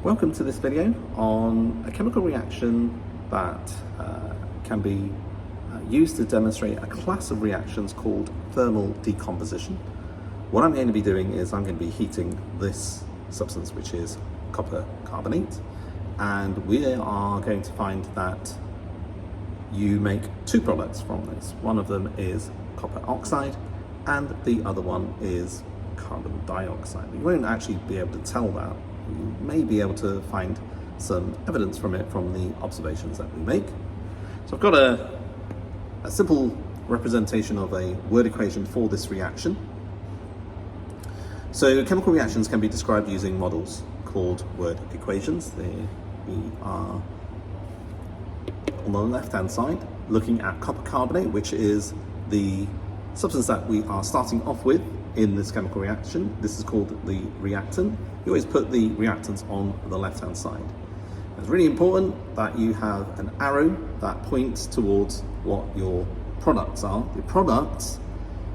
Welcome to this video on a chemical reaction that can be used to demonstrate a class of reactions called thermal decomposition. What I'm going to be doing is I'm going to be heating this substance, which is copper carbonate, and we are going to find that you make two products from this. One of them is copper oxide and the other one is carbon dioxide. You won't actually be able to tell that. You may be able to find some evidence from it from the observations that we make. So I've got a simple representation of a word equation for this reaction. So chemical reactions can be described using models called word equations. We are on the left-hand side looking at copper carbonate, which is the substance that we are starting off with in this chemical reaction. This is called the reactant. You always put the reactants on the left-hand side. It's really important that you have an arrow that points towards what your products are. The products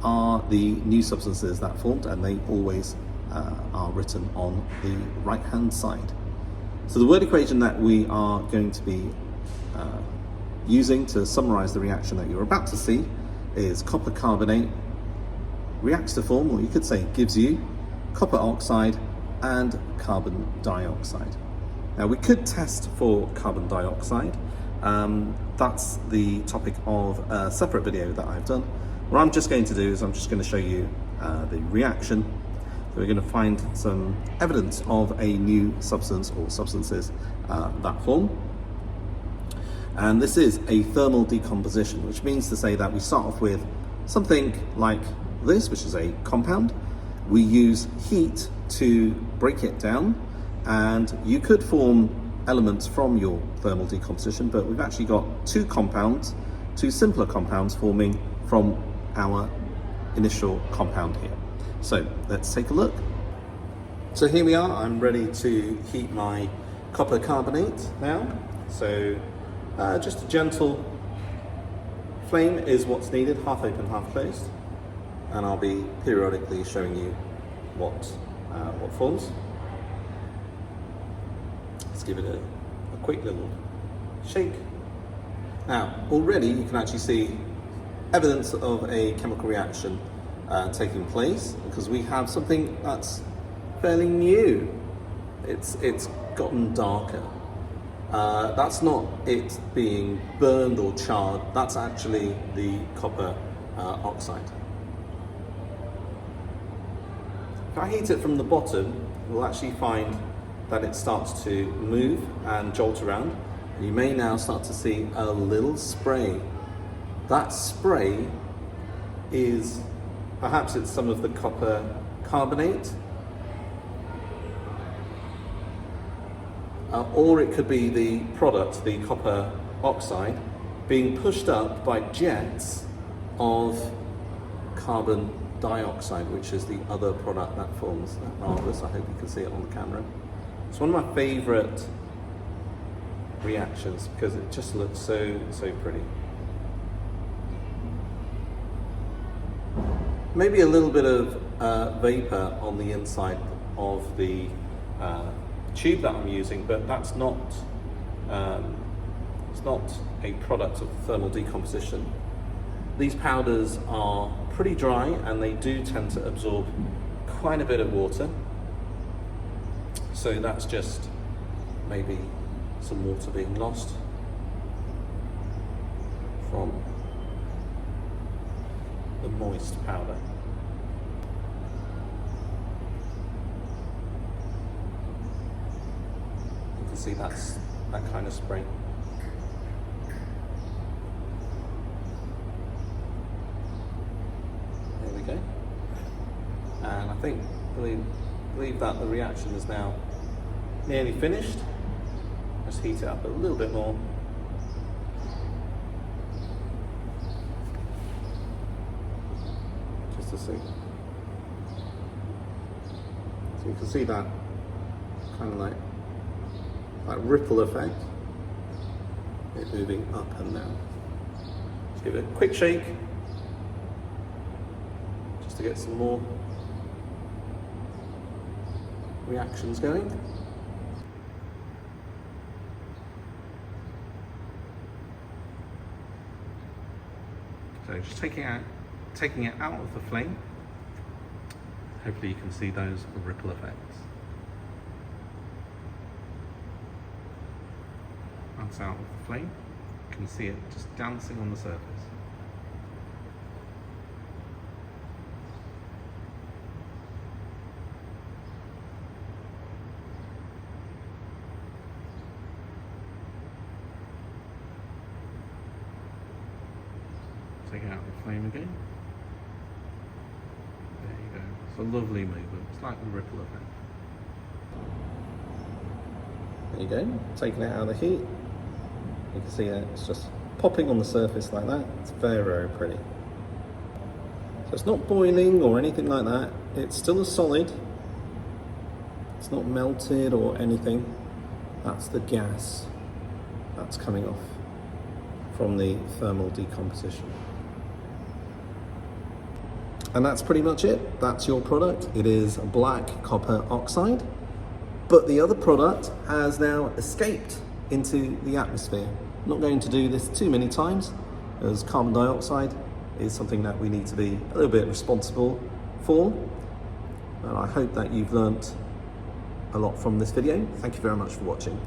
are the new substances that formed, and they always are written on the right-hand side. So the word equation that we are going to be using to summarize the reaction that you're about to see is copper carbonate reacts to form, or you could say gives you, copper oxide and carbon dioxide. Now we could test for carbon dioxide. That's the topic of a separate video that I've done. What I'm just going to do is I'm just going to show you the reaction. So we're going to find some evidence of a new substance or substances that form. And this is a thermal decomposition, which means to say that we start off with something like this, which is a compound. We use heat to break it down, and you could form elements from your thermal decomposition, but we've actually got two simpler compounds forming from our initial compound here. So let's take a look. So here we are. I'm ready to heat my copper carbonate now. So just a gentle flame is what's needed, half open, half closed. And I'll be periodically showing you what forms. Let's give it a quick little shake. Now, already you can actually see evidence of a chemical reaction taking place, because we have something that's fairly new. It's gotten darker. That's not it being burned or charred, that's actually the copper oxide. If I heat it from the bottom, we'll actually find that it starts to move and jolt around. You may now start to see a little spray. That spray is, perhaps it's some of the copper carbonate, or it could be the product, the copper oxide, being pushed up by jets of carbon dioxide, which is the other product that forms. Marvelous, I hope you can see it on the camera. It's one of my favorite reactions because it just looks so pretty. Maybe a little bit of vapor on the inside of the tube that I'm using, but that's not it's not a product of thermal decomposition. These powders are pretty dry and they do tend to absorb quite a bit of water. So that's just maybe some water being lost from the moist powder. You can see that's that kind of spray. There we go. And I believe that the reaction is now nearly finished. Let's heat it up a little bit more. Just to see. So you can see that kind of like that ripple effect. It moving up and down. Just give it a quick shake, just to get some more reactions going. So just taking it out of the flame. Hopefully you can see those ripple effects. That's out of the flame. You can see it just dancing on the surface. Take it out of the flame again. There you go. It's a lovely movement. It's like the ripple effect. There you go. Taking it out of the heat. You can see that it's just popping on the surface like that. It's very, very pretty. So it's not boiling or anything like that. It's still a solid. It's not melted or anything. That's the gas that's coming off from the thermal decomposition. And that's pretty much it. That's your product. It is black copper oxide, but the other product has now escaped into the atmosphere. I'm not going to do this too many times, as carbon dioxide is something that we need to be a little bit responsible for. And I hope that you've learnt a lot from this video. Thank you very much for watching.